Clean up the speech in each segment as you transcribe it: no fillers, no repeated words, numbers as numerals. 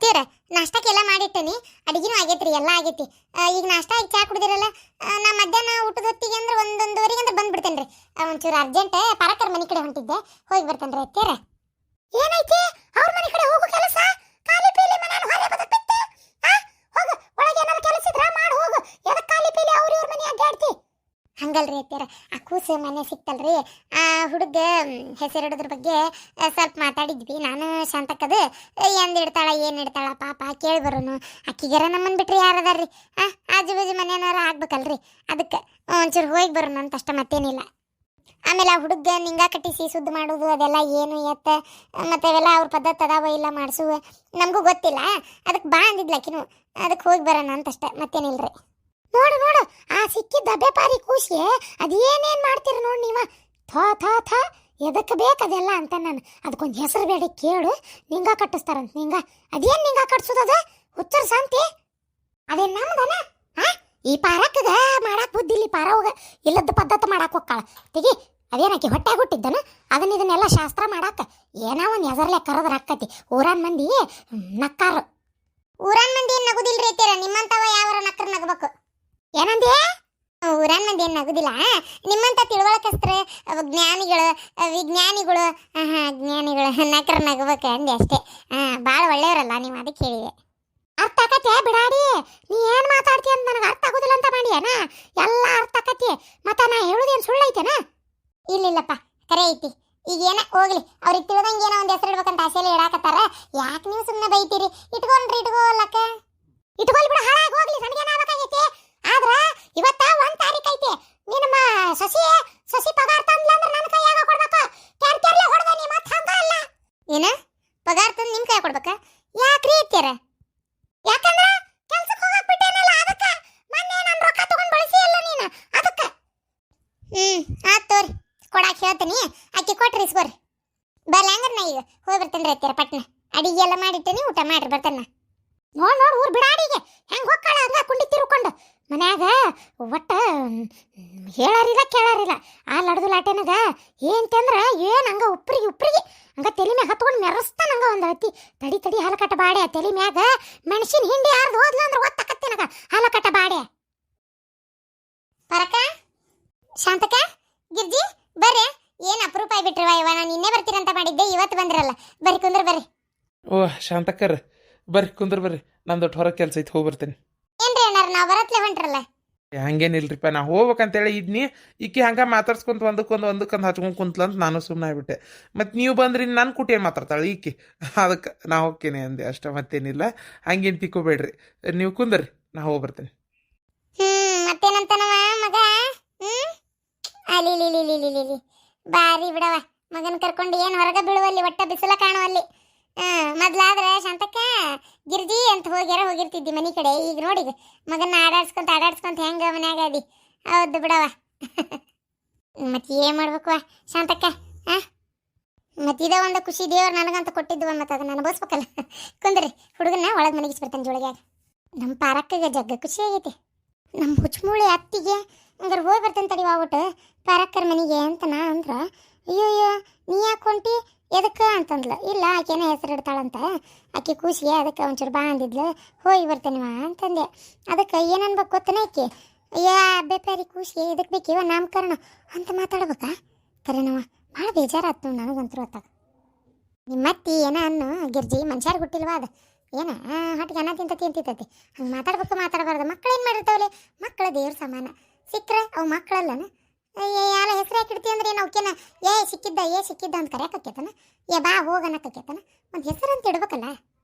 ಅತ್ತಿಯವ್ರ ನಾಷ್ಟಕ್ಕೆಲ್ಲ ಮಾಡಿಟ್ಟನಿ, ಅಡಿಗೆನೂ ಆಗೈತ್ರಿ, ಎಲ್ಲ ಆಗೈತಿ. ಈಗ ನಾಷ್ಟ ಈಗ ಚಾ ಕುಡ್ದಿರಲ್ಲ, ನಾ ಮಧ್ಯಾಹ್ನ ಊಟದ ಹೊತ್ತಿಗೆ ಅಂದ್ರೆ 1-1:30 ಅಂದ್ರೆ ಬಂದ್ಬಿಡ್ತೇನೆ ರೀ. ಒಂಚೂರು ಅರ್ಜೆಂಟ್ ಪರಕರ್ ಮನೆ ಕಡೆ ಹೊಂಟಿದ್ದೆ, ಹೋಗಿ ಬರ್ತೇನೆ ರೀ ಅತ್ತಿಯವ್ರ. ಏನೈತಿ ಅವ್ರ ಮನೆ ಕಡೆ ಹೋಗೋ ಕೆಲಸ? ಖಾಲಿ ಪೀಲಿ ಮನೆ ಹೊರೆ ಬದಕ್ಬಿಟ್ಟೆ. ಹೋಗು, ಒಳಗೆ ಏನಾದ್ರು ಕೆಲಸ ಇದ್ರ ಮಾಡಿ ಹೋಗು. ಎದಕ್ಕೆ ಖಾಲಿ ಪೀಲಿ ಇವ್ರ ಮನೆ ಅಡ್ಡಾಡ್ತಿ? ಹಂಗಲ್ರಿ ಅತ್ತಿಯವ್ರ, ಆ ಕೂಸು ಮನೆ ಸಿಕ್ತಲ್ರಿ, ಆ ಹುಡುಗ ಹೆಸರಿಡೋದ್ರ ಬಗ್ಗೆ ಸ್ವಲ್ಪ ಮಾತಾಡಿದ್ವಿ ನಾನು ಶಾಂತಕ್ಕದು. ಎಂದ್ ಇಡ್ತಾಳ ಏನು ಇಡ್ತಾಳ ಪಾಪ ಕೇಳಿ ಬರೋನು. ಅಕ್ಕಿಗಾರ ನಮ್ಮನ್ನು ಬಿಟ್ರಿ ಯಾರದಾರ್ರಿ? ಆಜು ಬಾಜು ಮನೆಯವ್ರ ಆಗ್ಬೇಕಲ್ರಿ, ಅದಕ್ಕೆ ಒಂಚೂರು ಹೋಗಿ ಬರೋನು ಅಂತ ಅಷ್ಟ, ಮತ್ತೇನಿಲ್ಲ. ಆಮೇಲೆ ಆ ಹುಡುಗ ನಿಂಗ ಕಟ್ಟಿಸಿ ಸುದ್ದಿ ಮಾಡೋದು ಅದೆಲ್ಲ ಏನು ಎತ್ತ ಮತ್ತೆ ಅವೆಲ್ಲ ಅವ್ರ ಪದ್ಧತಿ ಅದಾವ ಇಲ್ಲ ಮಾಡಿಸುವ ನಮಗೂ ಗೊತ್ತಿಲ್ಲ. ಅದಕ್ಕೆ ಬಾ ಅಂದಿದ್ಲಾಕಿನು, ಅದಕ್ಕೆ ಹೋಗಿ ಬರೋಣ ಅಂತಷ್ಟೆ, ಮತ್ತೇನಿಲ್ರಿ. ನೋಡು ನೋಡು, ಆ ಸಿಕ್ಕಿದ್ದ ದಬ್ಬೆ ಪಾರಿ ಕೂಸಿಗೆ ಅದೇನೇನು ಮಾಡ್ತೀರಿ ನೋಡಿ ನೀವ. ಥಾ ಥಾ ಥಾ, ಎದಕ್ಕೆ ಬೇಕದೆಲ್ಲ ಅಂತ ನಾನು. ಅದಕ್ಕೊಂದು ಹೆಸರು ಬೇಡ ಕೇಳು, ನಿಂಗ ಕಟ್ಟಿಸ್ತಾರಂತ. ನಿಂಗ ಅದೇನು ನಿಂಗ ಕಟ್ಸೋದದ ಹುಚ್ಚರ ಶಾಂತಿ? ಅದೇನು ನಮ್ದನ? ಈ ಪಾರಕ್ಕದ ಮಾಡಾಕ್ ಬುದ್ಧಿ ಇಲ್ಲಿ, ಪಾರ ಹೋಗ ಇಲ್ಲದ ಪದ್ಧತಿ ಮಾಡಾಕ್ ಹೋಗ್ಕಾಳ ತೆಗಿ. ಅದೇನಾಕಿ ಹೊಟ್ಟೆ ಹುಟ್ಟಿದ್ದನು ಇದನ್ನೆಲ್ಲ ಶಾಸ್ತ್ರ ಮಾಡಾಕ ಏನೋ ಒಂದು ಹೆಸರ್ಲೆ ಕರೆದ್ರ ಹಾಕತಿ. ಊರಾನ್ ಮಂದಿ ನಕ್ಕಾರು. ಊರಾನ್ ಮಂದಿ ಏನು ನಗುದಿಲ್ರಿ ಐತೀರ, ನಿಮ್ಮಂತವ ಯಾವಾರ ನಕ್ಕರ್ ನಗಬೇಕು. ಏನಂದೇ? ಊರಾನ್ ಮಂದಿ ಏನು ನಗುದಿಲ್ಲ, ನಿಮ್ಮಂತ ತಿಳುವಳಕಸ್ತ್ರ ಜ್ಞಾನಿಗಳು ವಿಜ್ಞಾನಿಗಳು ಜ್ಞಾನಿಗಳು ನಕ್ಕರ್ ನಗಬೇಕು ಅಂದೆ ಅಷ್ಟೇ. ಭಾಳ ಒಳ್ಳೆಯವರಲ್ಲ ನೀವು, ಅದಕ್ಕೆ ಹೇಳಿದೆ. ಅರ್ಥ ಆಕತಿ ಬಿಡಾಡಿ, ನೀ ಏನು ಮಾತಾಡ್ತಿ ಅಂತ ನನಗೆ ಅರ್ಥ ಆಗೋದಿಲ್ಲ ಅಂತ ಮಾಡಿಯೇನ? ಎಲ್ಲ ಅರ್ಥ ಆಕತಿ, ಮತ್ತೆ ನಾ ಹೇಳೋದೇನು ಸುಳ್ಳೈತೇನ? ಇಲ್ಲಿಲ್ಲಪ್ಪ, ಕರೆ ಐತಿ. ಈಗ ಏನ ಹೋಗ್ಲಿ, ಅವ್ರಿಗೆ ತಿಳಿದಂಗೆ ಏನೋ ಒಂದು ಹೆಸರು ಇಡ್ಬೇಕಂತ ಆಸೆಯಲ್ಲಿ ಇಡಾಕತ್ತಾರ. ಯಾಕೆ ನೀವು ಸುಮ್ಮನೆ ಬೈತೀರಿ? ಇಟ್ಕೊಂಡ್ರಿ ಇಟ್ಕೋಲಕ್ಕ, ಇಟ್ಕೊಲ್ ಬಿಡು, ಹಾಳಾಗಿ ಹೋಗ್ಲಿ, ನನಗೇನಾಗಬೇಕಾಗೈತಿ. ಆದ್ರ ಇವತ್ತ 1 ತಾರೀಕು ಐತಿ, ನಿಮ್ಮ ಸಸಿ ಪಗಾರ ತಂದ್ಲ ಅಂದ್ರೆ ನನ್ನ ಕೈಯಾಗ ಕೊಡ್ಬೇಕು. ಕ್ಯಾರ್ಲೆ ಹೊಡೆದ ನೀ ಮತ್ತೆ ಹಂಗ ಅಲ್ಲ. ಏನ ಪಗಾರ ತಂದು ನಿಮ್ಮ ಕೈಯಾಗ ಕೊಡ್ಬೇಕ? ಯಾಕ್ರಿ ಐತ್ಯಾರ? ಯಾಕಂದ್ರೆ ಕೆಲ್ಸಕ್ಕೆ ಹೋಗಕ್ ಬಿಟ್ಟೇನಲ್ಲ, ಅದಕ್ಕೆ ಮೊನ್ನೆ ನನ್ನ ರೊಕ್ಕ ತಗೊಂಡು ಬಳಸಿ ಅಲ್ಲ ನೀನು, ಅದಕ್ಕೆ. ಆತ್ ತೋರಿ, ಕೊಡಾಕ್ ಹೇಳ್ತೀನಿ, ಆಕಿ ಕೊಟ್ರಿ ಇಸ್ಕೋರಿ. ಬರ್ಲ ಹಂಗಾರ ನಾ ಈಗ ಹೋಗಿ ಬರ್ತೇನೆ ರೀ ಪಟ್ನ. ಅಡಿಗೆ ಎಲ್ಲ ಮಾಡಿಟ್ಟೇನಿ, ಊಟ ಮಾಡ್ರಿ ಬರ್ತೇನೆ. ನೋಡ್ ನೋಡ್ ಊರ್ ಬಿಡಾಡಿಗೆ ಹೆಂಗೆ ಹೋಗ್ಕಾಳ ಹಂಗ ಕುಂಡಿ ತಿರ್ಕೊಂಡು. ಮನ್ಯಾಗ ಒಟ್ಟ ಹೇಳಾರಿಲ್ಲ ಕೇಳಾರಿಲ್ಲ. ಆ ಲಡ್ದು ಲಾಟೆನಾಗ ಏನ್ತಂದ್ರ ಏನು ಹಂಗ ಉಪ್ರಿಗೆ ಹಂಗ ತಲೆ ಮ್ಯಾಗ ಹತ್ಕೊಂಡು ಮೆರೆಸ್ತಾನ. ಹಂಗ ಒಂದು ಅತಿ ತಡಿ ಹಾಲಕಟ್ಟ ಬಾಡೆ ತಲೆ ಮ್ಯಾಗ ಮೆಣಸಿನ ಹಿಂಡಿ ಯಾರ್ದು ಹೋದ್ಲ ಅಂದ್ರೆ ಒತ್ತಕತ್ತೇನಗ ಹಾಲಕಟ್ಟ ಬಾಡೆ. ಪರಕ, ಶಾಂತಕ, ಗಿರ್ಜಿ ಬರ್ರಿ. ಏನು ಅಪರೂಪ ಆಗ್ಬಿಟ್ರವ ಇವ, ನಾನು ನಿನ್ನೆ ಬರ್ತೀರಂತ ಮಾಡಿದ್ದೆ, ಇವತ್ತು ಬಂದ್ರಲ್ಲ. ಬರ್ರಿ ಕುಂದ್ರ ಬರ್ರಿ. ಓ ಶಾಂತಕ್ಕರ್ ಬರ್ರಿ ಕುಂದ್ರ ಬರ್ರಿ, ನಂದೊಟ್ಟು ಹೊರಗೆ ಕೆಲಸ ಐತಿ, ಹೋಗಿ ಬರ್ತೇನೆ. ಏನ್ರಿ ಅಣ್ಣಾರ ನಾವು ಬರತ್ಲೆ ಹೊಂಟ್ರಲ್ಲ? ಹಂಗೇನಿಲ್ರಿಪ್ಪ, ನಾ ಹೋಗ್ಬೇಕಂತೇಳಿ ಇದ್ನಿ. ಈಕಿ ಹಂಗೆ ಮಾತಾಡ್ಸ್ಕೊಂತ ಒಂದಕ್ಕೊಂದು ಹಚ್ಕೊಂಡು ಕುಂತ್ಲಂತ ನಾನು ಸುಮ್ಮನೆ ಆಗ್ಬಿಟ್ಟೆ. ಮತ್ತು ನೀವು ಬಂದ್ರಿ ನನ್ನ ಕುಟಿ ಏನು ಮಾತಾಡ್ತಾಳೆ ಈಕಿ, ಅದಕ್ಕೆ ನಾ ಹೋಗ್ತೇನೆ ಅಂದೆ ಅಷ್ಟ, ಮತ್ತೇನಿಲ್ಲ. ಹಂಗೇನು ತಿಕ್ಕೋಬೇಡ್ರಿ, ನೀವು ಕುಂದ್ರಿ, ನಾ ಹೋಗಿ ಬರ್ತೇನೆ. ಮತ್ತೇನಂತನವ ಮಗ? ಅಲ್ಲಿ ಬಾರಿ ಬಿಡವ, ಮಗನ ಕರ್ಕೊಂಡು ಏನು ಹೊರಗೆ ಬೀಳುವಲ್ಲಿ, ಒಟ್ಟ ಬಿಸಿಲ ಕಾಣುವಲ್ಲಿ. ಮೊದ್ಲಾದ್ರೆ ಶಾಂತಕ್ಕ ಗಿರ್ಜಿ ಅಂತ ಹೋಗಿರ್ತಿದ್ದಿ ಮನೆ ಕಡೆ. ಈಗ ನೋಡಿ ಮಗನ ಆಡಾಡ್ಸ್ಕೊಂತ ಹೆಂಗ ಮನ್ಯಾಗ ಅದಿ. ಹೌದು ಬಿಡವ. ಮತ್ತೆ ಏನು ಮಾಡ್ಬೇಕು ಶಾಂತಕ್ಕ? ಮತ್ತಿದ ಒಂದು ಖುಷಿ ದೇವ್ರು ನನಗಂತ ಕೊಟ್ಟಿದ್ವ, ಮತ್ತೆ ಅದನ್ನ ಅನುಭವಿಸ್ಬೇಕಲ್ಲ. ಕುಂದ್ರಿ, ಹುಡುಗನ ಒಳಗೆ ಮನಗಿಸ್ಬಿಡ್ತಾನೆ ಜೋಳಿಗ್ಯಾಗ. ನಮ್ಮ ಪಾರಕ್ಕಗೆ ಜಗ್ಗ ಖುಷಿ ಆಗೈತಿ. ನಮ್ಮ ಹುಚ್ಚಮೂಳಿ ಅತ್ತಿಗೆ ಹಂಗಾರೆ ಹೋಗಿ ಬರ್ತೇನೆ ತಡಿ ಹೋಗ್ಬಿಟ್ಟು ಪಾರಕ್ಕರ ಮನೆಗೆ ಅಂತ ನಾ ಅಂದ್ರೆ, ಅಯ್ಯೋ ನೀ ಯಾಕೆ ಹೊಂಟಿ ಎದಕ್ಕೆ ಅಂತಂದ್ಲು. ಇಲ್ಲ ಆಕೆನ ಹೆಸರು ಇಡ್ತಾಳಂತ, ಆಕೆ ಕೂಸಿಗೆ, ಅದಕ್ಕೆ ಒಂಚೂರು ಬಾ ಅಂದಿದ್ಲು, ಹೋಗಿ ಬರ್ತೇನಿವ ಅಂತಂದೆ. ಅದಕ್ಕೆ ಏನನ್ಬೇಕು ಗೊತ್ತನೇ ಆಕೆ, ಅಯ್ಯೋ ಬೇಪಾರಿ ಕೂಸಿಗೆ ಇದಕ್ಕೆ ಬೇಕಿವ ನಾಮಕರಣ ಅಂತ ಮಾತಾಡ್ಬೇಕಾ? ಕರೆನವ ಭಾಳ ಬೇಜಾರಾಯ್ತು ನನಗಂತೂ ಹೊತ್ತಾಗ. ನಿಮ್ಮತ್ತಿ ಏನ ಅನ್ನು ಗಿರ್ಜಿ, ಮನುಷ್ಯಾರು ಹುಟ್ಟಿಲ್ವಾ ಅದು ಏನ ಹೊಟ್ಟಿಗೆ ಅನ್ನ ತಿಂತೈತಿ. ಹಂಗೆ ಮಾತಾಡಬಾರ್ದು. ಮಕ್ಳು ಏನು ಮಾಡಿರ್ತಾವಲ್ಲಿ, ಮಕ್ಕಳು ದೇವ್ರ ಸಮಾನ. ಸಿಕ್ಕರೆ ಅವು ಮಕ್ಕಳಲ್ಲನ ಯಾರ ಹೆಸರು ಹಾಕಿಡ್ತಿ ಅಂದ್ರೆ ಏನು ಅವಕ್ಕೇನ ಸಿಕ್ಕಿದ್ದ ಅಂತ ಕರೆಯಕತ್ತೇತನ, ಬಾ ಹೋಗನಕತ್ತೇತನ. ಒಂದು ಹೆಸರು ಅಂತ ಇಡ್ಬೇಕಲ್ಲ.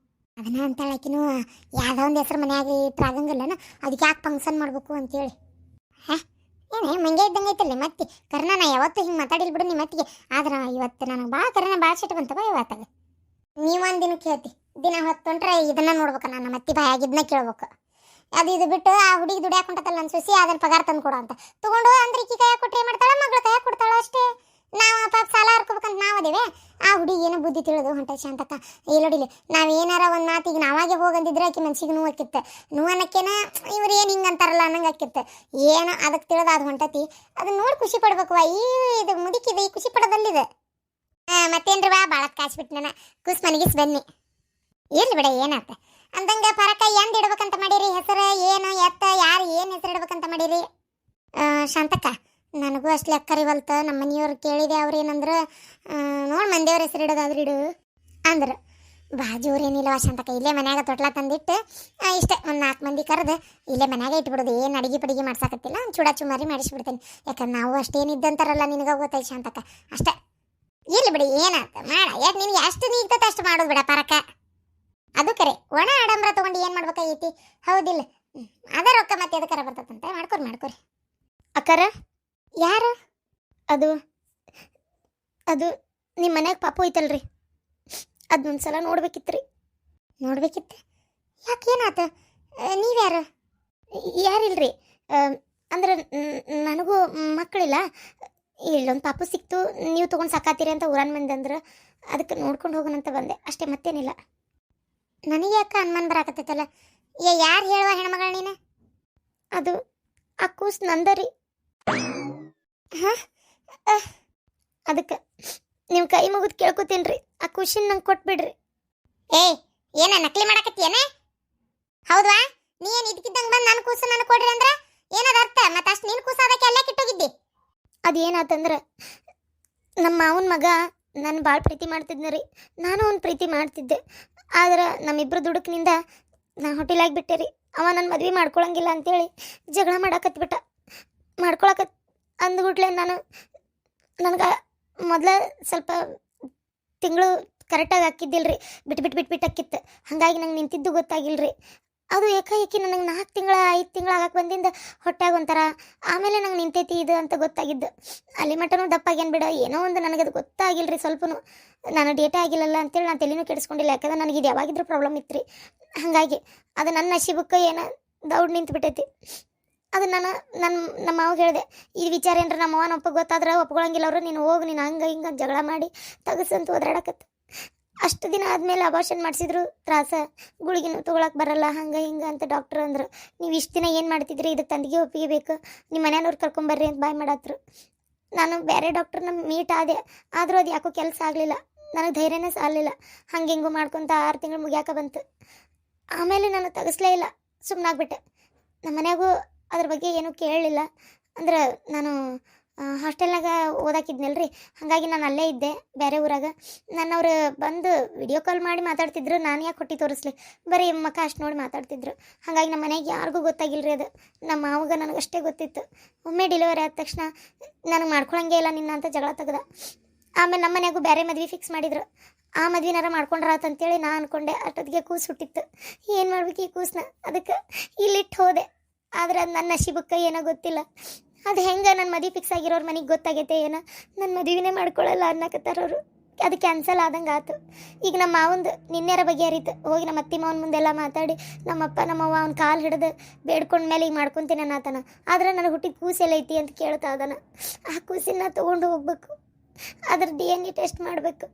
ಅದನ್ನ ಅಂತಾಳಕಿನೂ ಯಾವುದೋ ಒಂದು ಹೆಸರು ಮನೆಯಾಗಿ ಇಟ್ರಾಗಂಗಿಲ್ಲನ, ಅದಕ್ಕೆ ಯಾಕೆ ಫಂಕ್ಷನ್ ಮಾಡಬೇಕು ಅಂತೇಳಿ. ಏನೇ ಮಂಗೆ ಇದ್ದಂಗೆ ಐತಲ್ಲ ಮತ್ತೆ ಕರ್ಣ. ನಾ ಯಾವತ್ತೂ ಹಿಂಗೆ ಮಾತಾಡಿಲ್ ಬಿಡು ನಿಮ್ಮ ಮತ್ತಿಗೆ, ಆದ್ರೆ ಇವತ್ತು ನನಗೆ ಭಾಳ ಸಿಟ್ಟು ಬಂತವ ಇವತ್ತಾಗ. ನೀವೊಂದು ದಿನಕ್ಕೆ ಹೇಳ್ತಿ, ದಿನ ಹೊತ್ತೊಂಟ್ರೆ ಇದನ್ನ ನೋಡ್ಬೇಕು, ನಾನು ಮತ್ತೆ ಬಾಯಾಗಿದ್ದನ್ನ ಕೇಳ್ಬೇಕು. ಅದು ಇದು ಬಿಟ್ಟು ಆ ಹುಡುಗಿ ದುಡಿಯಾಕೊಂಡತ್ತಲ್ಲ ನನ್ನ ಸೊಸಿ, ಅದನ್ನ ಪಗಾರ ತಂದು ಕೊಡು ಅಂತ ತಗೊಂಡು ಅಂದ್ರೆ ಈಕಿ ಕೈಯಾಗ ಕೊಟ್ಟರೆ ಏನು ಮಾಡ್ತಾಳೆ, ಮಗಳ ಕೈಯಾಗ ಕೊಡ್ತಾಳ ಅಷ್ಟೇ. ನಾವು ಪಾಪ ಸಾಲ ಹರ್ಕೋಬೇಕಂತ ನಾವು ಅದೇವೆ. ಆ ಹುಡುಗಿ ಏನೋ ಬುದ್ಧಿ ತಿಳಿದು ಹೊಂಟ ಶಾಂತಕ್ಕ. ನೋಡಿಲಿ, ನಾವೇನಾರ ಒಂದು ಮಾತಿಗೆ ನಾವಾಗೆ ಹೋಗಂದಿದ್ರೆ ಆಕೆ ಮನ್ಸಿಗೆ ನೋವು ಆಕಿತ್ತು. ನೋವನ್ನಕ್ಕೇನ ಇವ್ರು ಏನು ಹಿಂಗೆ ಅಂತಾರಲ್ಲ ಅನ್ನಂಗೆ ಆಕಿತ್ತು. ಏನೋ ಅದಕ್ಕೆ ತಿಳಿದ ಅದು ಹೊಂಟತಿ, ಅದನ್ನ ನೋಡಿ ಖುಷಿ ಪಡ್ಬೇಕು. ಇದು ಮುದುಕಿದೆ, ಈ ಖುಷಿ ಪಡೋದಲ್ಲಿದೆ. ಮತ್ತೇನ್ರಿ ಭಾಳ ಕಾಯಿಸ್ಬಿಟ್ಟು ನಾನು ಕೂಸ್ ಮನೆಗಿಸ್ ಬನ್ನಿ. ಇರ್ಲಿ ಬಿಡ, ಏನಾತ ಅಂದಂಗ ಪರಕ ಎಂದ್ ಇಡ್ಬೇಕಂತ ಮಾಡಿರಿ ಹೆಸರು ಏನು ಎತ್ತ ಯಾರು ಏನು ಹೆಸರು ಇಡ್ಬೇಕಂತ ಮಾಡಿರಿ ಶಾಂತಕ್ಕ ನನಗೂ ಅಷ್ಟು ಲೆಕ್ಕರಿವಲ್ತ ನಮ್ಮ ಮನೆಯವ್ರು ಕೇಳಿದೆ ಅವ್ರು ಏನಂದ್ರೆ ನೋಡಿ ಮಂದಿಯವ್ರ ಹೆಸರು ಇಡೋದಾದ್ರೆ ಇಡು ಅಂದ್ರೆ ಬಾಜೂರೇನಿಲ್ಲವ ಶಾಂತಕ್ಕ ಇಲ್ಲೇ ಮನ್ಯಾಗ ತೊಟ್ಲ ತಂದಿಟ್ಟು ಇಷ್ಟೇ ಒಂದು 4 ಮಂದಿ ಕರೆದು ಇಲ್ಲೇ ಮನ್ಯಾಗ ಇಟ್ಬಿಡೋದು ಏನು ಅಡಿಗೆ ಪಡಿಗೆ ಮಾಡ್ಸಾಕತ್ತಿಲ್ಲ ಒಂದು ಚೂಡ ಚುಮಾರಿ ಮಾಡಿಸ್ಬಿಡ್ತೇನೆ ಯಾಕಂದ್ರೆ ನಾವು ಅಷ್ಟೇನಿದ್ದಂತಾರಲ್ಲ ನಿನಗೆ ಗೊತ್ತಾಯ್ತು ಶಾಂತಕ್ಕ ಅಷ್ಟೇ ಇಲ್ಲಿ ಬಿಡಿ ಏನಾತ ಮಾಡ ಯಾಕೆ ನಿನಗೆ ಎಷ್ಟು ನೀಗ್ತದೆ ಅಷ್ಟು ಮಾಡೋದು ಬಿಡ ಪರಕ ಅದು ಕರೆ ಒಣ ಆಡಂಬರ ತೊಗೊಂಡು ಏನು ಮಾಡ್ಬೇಕಾಗೈತಿ ಹೌದಿಲ್ಲ ಅದ ರೊಕ್ಕ ಮತ್ತೆ ಅದಕ್ಕರ ಬರ್ತದಂತೆ ಮಾಡ್ಕೊರಿ ಅಕ್ಕಾರ ಯಾರು ಅದು ಅದು ನಿಮ್ಮ ಮನ್ಯಾಗ ಪಾಪು ಐತಲ್ರಿ ಅದನ್ನೊಂದ್ಸಲ ನೋಡ್ಬೇಕಿತ್ರಿ. ನೋಡ್ಬೇಕಿತ್ತೆ ಯಾಕೇನಾತ ನೀವ್ಯಾರು ಯಾರಿಲ್ರಿ ಅಂದ್ರೆ ನನಗೂ ಮಕ್ಕಳಿಲ್ಲ, ಇಲ್ಲೊಂದು ಪಾಪು ಸಿಕ್ತು, ನೀವು ತೊಗೊಂಡು ಸಾಕಾತೀರಿ ಅಂತ ಊರನ್ ಮಂದಿ ಅಂದ್ರೆ ಅದಕ್ಕೆ ನೋಡ್ಕೊಂಡು ಹೋಗೋಣಂತ ಬಂದೆ ಅಷ್ಟೇ, ಮತ್ತೇನಿಲ್ಲ. ನನಗೆ ಯಾಕೆ ಅನುಮಾನ ಬರಾಕತ್ತೈತಲ್ಲ ಯಾರು ಹೇಳುವ ಹೆಣ್ಮಗಳ ನೀನು ಅದು ಆ ಕೂಸ್ ನಂದರಿ. ಹಾಂ ಅದಕ್ಕೆ ನೀವು ಕೈ ಮುಗಿದು ಕೇಳ್ಕೊತೀನಿ ಆ ಖುಷಿನ ನಂಗೆ ಕೊಟ್ಬಿಡ್ರಿ. ಏನ ನಕಲಿ ಮಾಡಕತ್ತೀಯನ ಹೌದ್ವಾ ನೀ ಏನು ಇದಕ್ಕಿದ್ದಂಗೆ ಬಂದು ನನ್ನ ಕೂಸು ನನಗೆ ಕೊಡ್ರಿ ಅಂದ್ರೆ ಏನದ ಅರ್ಥ ಮತ್ತೆ ಅಷ್ಟು ನೀನು ಕೂಸು ಅದಕ್ಕೆ ಎಲ್ಲ ಕಿಟ್ಟೋಗಿದ್ದಿ. ಅದೇನಾತಂದ್ರೆ ನಮ್ಮ ಮಾವನ ಮಗ ನಾನು ಭಾಳ ಪ್ರೀತಿ ಮಾಡ್ತಿದ್ನ ರೀ, ನಾನು ಅವ್ನು ಪ್ರೀತಿ ಮಾಡ್ತಿದ್ದೆ. ಆದ್ರೆ ನಮ್ಮಿಬ್ಬರು ದುಡುಕಿನಿಂದ ನಾ ಹೋಟೆಲಾಗಿ ಬಿಟ್ಟೆ ರೀ. ಅವ ನನ್ನ ಮದ್ವೆ ಮಾಡ್ಕೊಳಂಗಿಲ್ಲ ಅಂತೇಳಿ ಜಗಳ ಮಾಡಾಕತ್ಬಿಟ್ಟ. ಮಾಡ್ಕೊಳಕತ್ ಅಂದ್ಬಿಟ್ಲೆ ನನಗೆ ಮೊದಲ ಸ್ವಲ್ಪ ತಿಂಗಳು ಕರೆಕ್ಟಾಗಿ ಹಾಕಿದ್ದಿಲ್ಲ ರೀ, ಬಿಟ್ಟು ಹಾಕಿತ್ತು. ಹಾಗಾಗಿ ನಂಗೆ ನಿಂತಿದ್ದು ಗೊತ್ತಾಗಿಲ್ಲ ರೀ. ಅದು ಏಕಾಏಕಿ ನನಗೆ 4 ತಿಂಗಳ 5 ತಿಂಗಳ ಆಗಕ್ಕೆ ಬಂದಿಂದ ಹೊಟ್ಯಾಗ ಒಂಥರ, ಆಮೇಲೆ ನಂಗೆ ನಿಂತೈತಿ ಇದು ಅಂತ ಗೊತ್ತಾಗಿದ್ದು. ಅಲ್ಲಿ ಮಟನೂ ದಪ್ಪಾಗೇನು ಬಿಡ, ಏನೋ ಒಂದು ನನಗದು ಗೊತ್ತಾಗಿಲ್ಲ ರೀ. ಸ್ವಲ್ಪನೂ ನಾನು ಡೇಟಾ ಆಗಿಲ್ಲಲ್ಲ ಅಂತೇಳಿ ನಾನು ತಲೆನೂ ಕೆಡಿಸ್ಕೊಂಡಿಲ್ಲ, ಯಾಕಂದ್ರೆ ನನಗೆ ಇದು ಯಾವಾಗಿದ್ರೂ ಪ್ರಾಬ್ಲಮ್ ಇತ್ತು ರೀ. ಹಾಗಾಗಿ ಅದು ನನ್ನ ನಶೀಬಕ್ಕೆ ಏನೋ ದೌಡ್ ನಿಂತು ಅದು ನಮ್ಮ ಮಾವು ಹೇಳಿದೆ, ಈ ವಿಚಾರ ಏನ್ರ ನಮ್ಮ ಅವನ ಒಪ್ಪ ಗೊತ್ತಾದ್ರೆ ಒಪ್ಕೊಳಂಗಿಲ್ಲ ಅವರು, ನೀನು ಹೋಗಿ ನೀನು ಹಂಗೆ ಹಿಂಗೆ ಜಗಳ ಮಾಡಿ ತಗಸಂತ ಓದಾಡಕತ್ತು. ಅಷ್ಟು ದಿನ ಆದಮೇಲೆ ಅಬಾರ್ಷನ್ ಮಾಡಿಸಿದ್ರು, ತ್ರಾಸ, ಗುಳಿಗಿನೂ ತೊಗೊಳಕ್ಕೆ ಬರಲ್ಲ ಹಂಗೆ ಹಿಂಗೆ ಅಂತ ಡಾಕ್ಟ್ರು ಅಂದರು. ನೀವು ಇಷ್ಟು ದಿನ ಏನು ಮಾಡ್ತಿದ್ರಿ, ಇದಕ್ಕೆ ತಂದಿಗೆ ಒಪ್ಪಿಗೆ ಬೇಕು, ನಿಮ್ಮ ಮನೆಯವ್ರು ಕರ್ಕೊಂಬರ್ರಿ ಅಂತ ಬಾಯ್ ಮಾಡತ್ರು. ನಾನು ಬೇರೆ ಡಾಕ್ಟ್ರನ್ನ ಮೀಟ್ ಆದೆ, ಆದರೂ ಅದು ಯಾಕೋ ಕೆಲಸ ಆಗಲಿಲ್ಲ, ನನಗೆ ಧೈರ್ಯನೇ ಸಾಲಿಲ್ಲ. ಹಂಗೆ ಹಿಂಗೂ ಮಾಡ್ಕೊತ 6 ತಿಂಗಳು ಮುಗ್ಯಾಕ ಬಂತು. ಆಮೇಲೆ ನಾನು ತೆಗಿಸ್ಲೇ ಇಲ್ಲ, ಸುಮ್ಮನಾಗ್ಬಿಟ್ಟೆ. ನಮ್ಮ ಮನೆಯಾಗೂ ಅದ್ರ ಬಗ್ಗೆ ಏನೂ ಕೇಳಲಿಲ್ಲ. ಅಂದ್ರೆ ನಾನು ಹಾಸ್ಟೆಲ್ನಾಗ ಓದಾಕಿದ್ನಲ್ರಿ, ಹಾಗಾಗಿ ನಾನು ಅಲ್ಲೇ ಇದ್ದೆ ಬೇರೆ ಊರಾಗ. ನನ್ನವ್ರು ಬಂದು ವಿಡಿಯೋ ಕಾಲ್ ಮಾಡಿ ಮಾತಾಡ್ತಿದ್ರು, ನಾನು ಯಾಕೆ ಹೊಟ್ಟಿ ತೋರಿಸ್ಲಿ, ಬರೀ ಮಕ್ಕ ಅಷ್ಟು ನೋಡಿ ಮಾತಾಡ್ತಿದ್ರು. ಹಾಗಾಗಿ ನಮ್ಮ ಮನೆಗೆ ಯಾರಿಗೂ ಗೊತ್ತಾಗಿಲ್ಲ ರೀ ಅದು, ನಮ್ಮ ಮಾವಗ ನನಗಷ್ಟೇ ಗೊತ್ತಿತ್ತು. ಒಮ್ಮೆ ಡೆಲಿವರಿ ಆದ ತಕ್ಷಣ ನನಗೆ ಮಾಡ್ಕೊಳಂಗೇ ಇಲ್ಲ ನಿನ್ನ ಅಂತ ಜಗಳ ತೆಗ್ದ. ಆಮೇಲೆ ನಮ್ಮ ಮನೆಯಾಗೂ ಬೇರೆ ಮದ್ವೆ ಫಿಕ್ಸ್ ಮಾಡಿದ್ರು. ಆ ಮದ್ವೆನಾರ ಮಾಡ್ಕೊಂಡ್ರಾತಂತೇಳಿ ನಾ ಅಂದ್ಕೊಂಡೆ. ಅಷ್ಟೊತ್ತಿಗೆ ಕೂಸು ಹುಟ್ಟಿತ್ತು. ಏನು ಮಾಡ್ಬೇಕು ಈ ಕೂಸನ್ನ, ಅದಕ್ಕೆ ಇಲ್ಲಿಟ್ಟು ಹೋದೆ. ಆದ್ರೆ ಅದು ನನ್ನ ನಶೀಬಕ್ಕೆ ಏನೋ ಗೊತ್ತಿಲ್ಲ. ಅದು ಹೆಂಗೆ ನನ್ನ ಮದುವೆ ಫಿಕ್ಸ್ ಆಗಿರೋರು ಮನೆಗೆ ಗೊತ್ತಾಗೈತೆ ಏನೋ, ನನ್ನ ಮದುವೆನೇ ಮಾಡ್ಕೊಳ್ಳಲ್ಲ ಅನ್ನಕತ್ತಾರವರು. ಅದು ಕ್ಯಾನ್ಸಲ್ ಆದಂಗೆ ಆಯ್ತು. ಈಗ ನಮ್ಮ ಮಾವಂದು ನಿನ್ನೆರ ಬಗೆಹರಿತು. ಹೋಗಿ ನಮ್ಮ ಅತ್ತಿ ಮಾವನ ಮುಂದೆಲ್ಲ ಮಾತಾಡಿ ನಮ್ಮಪ್ಪ ನಮ್ಮವ್ವ ಅವ್ನ ಕಾಲು ಹಿಡಿದು ಬೇಡ್ಕೊಂಡ ಮೇಲೆ ಈಗ ಮಾಡ್ಕೊತೀನಿ ಅನ್ನತಾನ. ಆದ್ರೆ ನನಗೆ ಹುಟ್ಟಿದ ಕೂಸೆಲ್ಲ ಐತಿ ಅಂತ ಕೇಳ್ತಾ ಅದನ. ಆ ಕೂಸಿನ ತೊಗೊಂಡು ಹೋಗ್ಬೇಕು, ಅದ್ರ DNA ಟೆಸ್ಟ್ ಮಾಡಬೇಕು,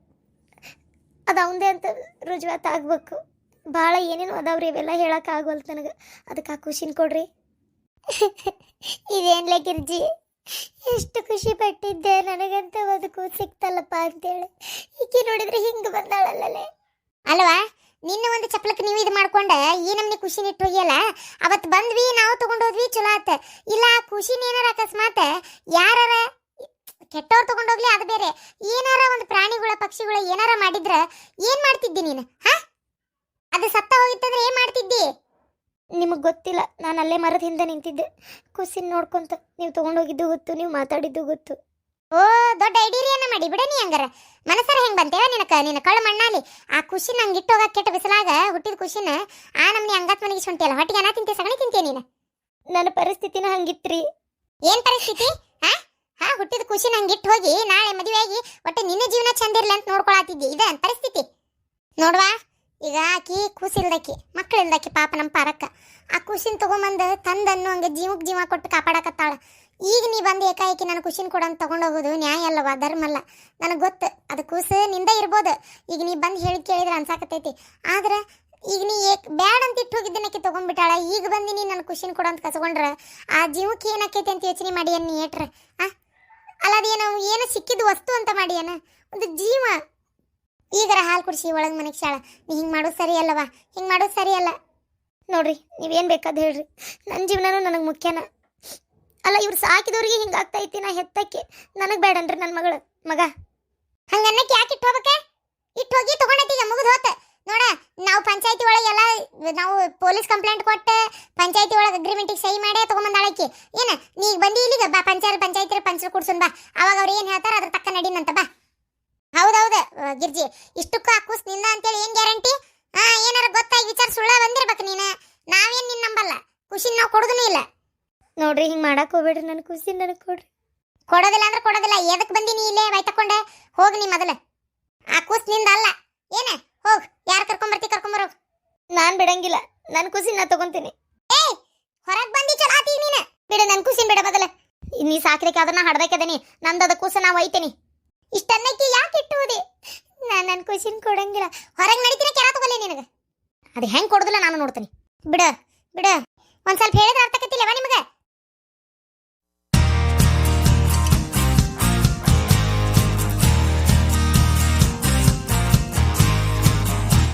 ಅದು ಅವಂದೇ ಅಂತ ರುಜುವಾತು ಆಗಬೇಕು. ಭಾಳ ಏನೇನು ಅದಾವ್ರಿ, ಇವೆಲ್ಲ ಹೇಳೋಕ್ಕಾಗೋಲ್ತು ನನಗೆ. ಅದಕ್ಕೆ ಆ ಖುಷಿನ ಕೊಡ್ರಿ. ಇದೇನ್ಲೇ ಗಿರ್ಜಿ, ಎಷ್ಟು ಖುಷಿ ಪಟ್ಟಿದ್ದೆ, ನನಗಂತ ಒಂದು ಕೂಸು ಸಿಕ್ತಲ್ಲಪ್ಪ ಅಂತೇಳಿ. ಈಕೆ ನೋಡಿದ್ರೆ ಹಿಂಗೆ ಬಂದಾಳಲ್ಲೇ ಅಲ್ವಾ. ನಿನ್ನ ಒಂದು ಚಪ್ಪಲಕ್ಕೆ ನೀವು ಇದು ಮಾಡ್ಕೊಂಡೆ ಈ ನಮ್ನಿ ಖುಷಿನ ಇಟ್ಟು ಹೋಗಿಯಲ್ಲ, ಅವತ್ತು ಬಂದ್ವಿ ನಾವು ತೊಗೊಂಡೋದ್ವಿ, ಚಲೋ ಆತ. ಇಲ್ಲ ಆ ಖುಷಿನ ಏನಾರ ಅಕಸ್ಮಾತ್ ಯಾರಾರ ಕೆಟ್ಟವ್ರು ತೊಗೊಂಡೋಗ್ಲಿ ಅದು ಬೇರೆ, ಏನಾರ ಒಂದು ಪ್ರಾಣಿಗಳ ಪಕ್ಷಿಗಳ ಏನಾರ ಮಾಡಿದ್ರ ಏನು ಮಾಡ್ತಿದ್ದಿ ನೀನು? ಅದು ಸತ್ತ ಹೋಗಿತ್ತಂದ್ರೆ ಏನು ಮಾಡ್ತಿದ್ದಿ? ನಿಮಗೆ ಗೊತ್ತಿಲ್ಲ, ನಾನು ಅಲ್ಲೇ ಮರದ ಹಿಂದೆ ನಿಂತಿದ್ದೆ ಖುಷಿನ ನೋಡ್ಕೊಂತ. ನೀವು ತೊಗೊಂಡೋಗಿದ್ದು ಗೊತ್ತು, ನೀವು ಮಾತಾಡಿದ್ದು ಗೊತ್ತು. ಓ ದೊಡ್ಡ ಐಡಿಯನ್ನ ಮಾಡಿ ಬಿಡ ನೀ. ಹಂಗಾರ ಮನಸ್ಸರ ಹೆಂಗೆ ಬಂತೇವ ನಿನ್ನ ಕಳ್ಳ ಮಣ್ಣಾಲಿ. ಆ ಖುಷಿ ನಂಗೆ ಇಟ್ಟು ಹೋಗಕ್ಕೆ ಕೆಟ್ಟ ಬಿಸಲಾಗ ಹುಟ್ಟಿದ ಖುಷಿನ ಆ ನಮ್ನಿ ಹಂಗಾತ್ ಮನೆಗೆ ಶುಂಠಿಯಲ್ಲ, ಹೊಟ್ಟಿಗೆ ಅನ್ನ ತಿಂತೆ ಸಗಣಿ ತಿಂತೀಯ ನೀನು? ನನ್ನ ಪರಿಸ್ಥಿತಿನ ಹಂಗಿತ್ರಿ. ಏನು ಪರಿಸ್ಥಿತಿ? ಹುಟ್ಟಿದ ಖುಷಿನ ಹಂಗಿಟ್ಟು ಹೋಗಿ ನಾಳೆ ಮದುವೆಯಾಗಿ ಒಟ್ಟು ನಿನ್ನ ಜೀವನ ಚಂದ ಇರ್ಲಿ ಅಂತ ನೋಡ್ಕೊಳತಿದ್ದಿ, ಇದೆ ಪರಿಸ್ಥಿತಿ ನೋಡ್ವಾ. ಈಗ ಆಕಿ ಕೂಸಿಲ್ದಕ್ಕಿ ಮಕ್ಕಳಿಲ್ದಕ್ಕಿ ಪಾಪ ನಮ್ಮ ಪಾರಕ್ಕ ಆ ಖುಷಿನ ತಗೊಂಬಂದು ತಂದನ್ನು ಹಂಗೆ ಜೀವಕ್ಕೆ ಜೀವ ಕೊಟ್ಟು ಕಾಪಾಡಕತ್ತಾಳ. ಈಗ ನೀ ಬಂದು ಏಕಾಏಕಿ ನಾನು ಖುಷಿನ ಕೊಡಂತ ತಗೊಂಡೋಗೋದು ನ್ಯಾಯ ಅಲ್ಲವಾ, ಧರ್ಮ ಅಲ್ಲ. ನನಗೆ ಗೊತ್ತು ಅದು ಕೂಸು ನಿಂದ ಇರ್ಬೋದು. ಈಗ ನೀ ಬಂದು ಹೇಳಿ ಕೇಳಿದ್ರೆ ಅನ್ಸಾಕತ್ತೈತಿ. ಆದ್ರೆ ಈಗ ನೀ ಬ್ಯಾಡ್ ಅಂತ ಇಟ್ಟು ಹೋಗಿದ್ದನಕ್ಕೆ ತೊಗೊಂಡ್ಬಿಟ್ಟಾಳ. ಈಗ ಬಂದು ನೀ ನನ್ನ ಖುಷಿನ ಕೊಡಂತ ಕಸ್ಕೊಂಡ್ರೆ ಆ ಜೀವಕ್ಕೆ ಏನಾಕೈತಿ ಅಂತ ಯೋಚನೆ ಮಾಡಿ ನೀ ಏಟ್ರ ಅಲ್ಲ. ಅದೇನೋ ಏನು ಸಿಕ್ಕಿದ ವಸ್ತು ಅಂತ ಮಾಡಿ ಒಂದು ಜೀವ ಈಗರ ಹಾಲು ಕುಡಿಸಿ ಒಳಗೆ ಮನೆಗೆ ಶಾಳ. ನೀ ಹಿಂಗೆ ಮಾಡೋದು ಸರಿ ಅಲ್ಲವಾ, ಹಿಂಗೆ ಮಾಡೋದು ಸರಿ ಅಲ್ಲ. ನೋಡ್ರಿ ನೀವೇನು ಬೇಕಾದ ಹೇಳ್ರಿ, ನನ್ನ ಜೀವನನೂ ನನಗೆ ಮುಖ್ಯನ. ಅಲ್ಲ ಇವ್ರು ಸಾಕಿದವ್ರಿಗೆ ಹಿಂಗಾಗ್ತಾ ಐತಿ, ನಾ ಹೆತ್ತಕ್ಕೆ ನನಗೆ ಬೇಡನ್ರಿ ನನ್ನ ಮಗ. ಹಂಗನ್ನಕ್ಕೆ ಯಾಕೆ ಇಟ್ಟು ಹೋಗ್ಬೇಕೆ? ಇಟ್ಟು ಹೋಗಿ ತಗೊಂಡೈತೀಗ ಮುಗಿದು ಹೋತ ನೋಡ. ನಾವು ಪಂಚಾಯತಿ ಒಳಗೆ ಎಲ್ಲ ನಾವು ಪೊಲೀಸ್ ಕಂಪ್ಲೇಂಟ್ ಕೊಟ್ಟು ಪಂಚಾಯತಿ ಒಳಗೆ ಅಗ್ರಿಮೆಂಟಿಗೆ ಸಹಿ ಮಾಡಿ ತಗೊಂಬಂದಾಳಕಿ. ಏನ ನೀಗ ಬಂದಿ ಇಲ್ಲಿಗ ಬಾ, ಪಂಚಾಯತಿ ಪಂಚರು ಕುಡ್ಸುನ್ ಬಾ. ಅವಾಗ ಅವ್ರು ಏನು ಹೇಳ್ತಾರ ಅದ್ರ ತಕ್ಕ ನಡೀನಂತ ಬಾ. ಹೌದೌದು ಗಿರ್ಜಿ, ಇಷ್ಟಕ್ಕೂ ಆ ಕೂಸ್ ನಿಂದ ಅಂತೇಳಿ ಏನ್ ಗ್ಯಾರಂಟಿ? ಏನಾರ ಗೊತ್ತಾಗಿ ವಿಚಾರ ಸುಳ್ಳ ಬಂದಿರ್ಬೇಕು ನೀನು. ನಾವೇನ್ ನಿನ್ ನಂಬಲ್ಲ, ಖುಷಿ ನಾವು ಕೊಡುದೂ ಇಲ್ಲ. ನೋಡ್ರಿ ಹಿಂಗೆ ಮಾಡಕ್ಕೆ ಹೋಗ್ಬೇಡ್ರಿ, ನನ್ನ ಖುಷಿ ನನಗೆ ಕೊಡ್ರಿ. ಕೊಡೋದಿಲ್ಲ ಅಂದ್ರೆ ಕೊಡೋದಿಲ್ಲ. ಎದಕ್ ಬಂದಿನಿ ಇಲ್ಲೇ ಬೈ ತಕೊಂಡೆ? ಹೋಗ್ ನೀ ಮೊದಲ. ಆ ಕೂಸ್ ನಿಂದ ಅಲ್ಲ. ಏನ ಹೋಗ್, ಯಾರು ಕರ್ಕೊಂಬರೋಗ್. ನಾನು ಬಿಡಂಗಿಲ್ಲ, ನನ್ನ ಖುಷಿ ನಾ ತಗೊಂತೀನಿ. ಏಯ್ ಹೊರಗ್ ಬಂದಿ ಚಲೋ ಆತಿ ನೀನು. ಬಿಡ ನನ್ನ ಖುಷಿ ಬಿಡ ಮೊದಲ. ನೀ ಸಾಕಿದಕ್ಕೆ ಅದನ್ನ ಹಡ್ದಕ್ಕದನಿ, ನಂದದ ಕೂಸ ನಾ ಒಯ್ತೇನಿ. ಇಷ್ಟನ್ನಕ್ಕೆ ಯಾಕೆ ಇಟ್ಟು ಹೋದೆ? ನಾನು ನನ್ನ ಖುಷಿನ ಕೊಡಂಗಿಲ್ಲ. ಹೊರಗ್ ನಡಿತೀನಿ ಕೆರ ತಗೊಳ್ಳಿ ನಿನಗೆ. ಅದು ಹೆಂಗೆ ಕೊಡೋದಿಲ್ಲ ನಾನು ನೋಡ್ತೀನಿ. ಬಿಡ ಒಂದ್ ಸ್ವಲ್ಪ ಹೇಳಿದ್ರೆ ಅರ್ಥ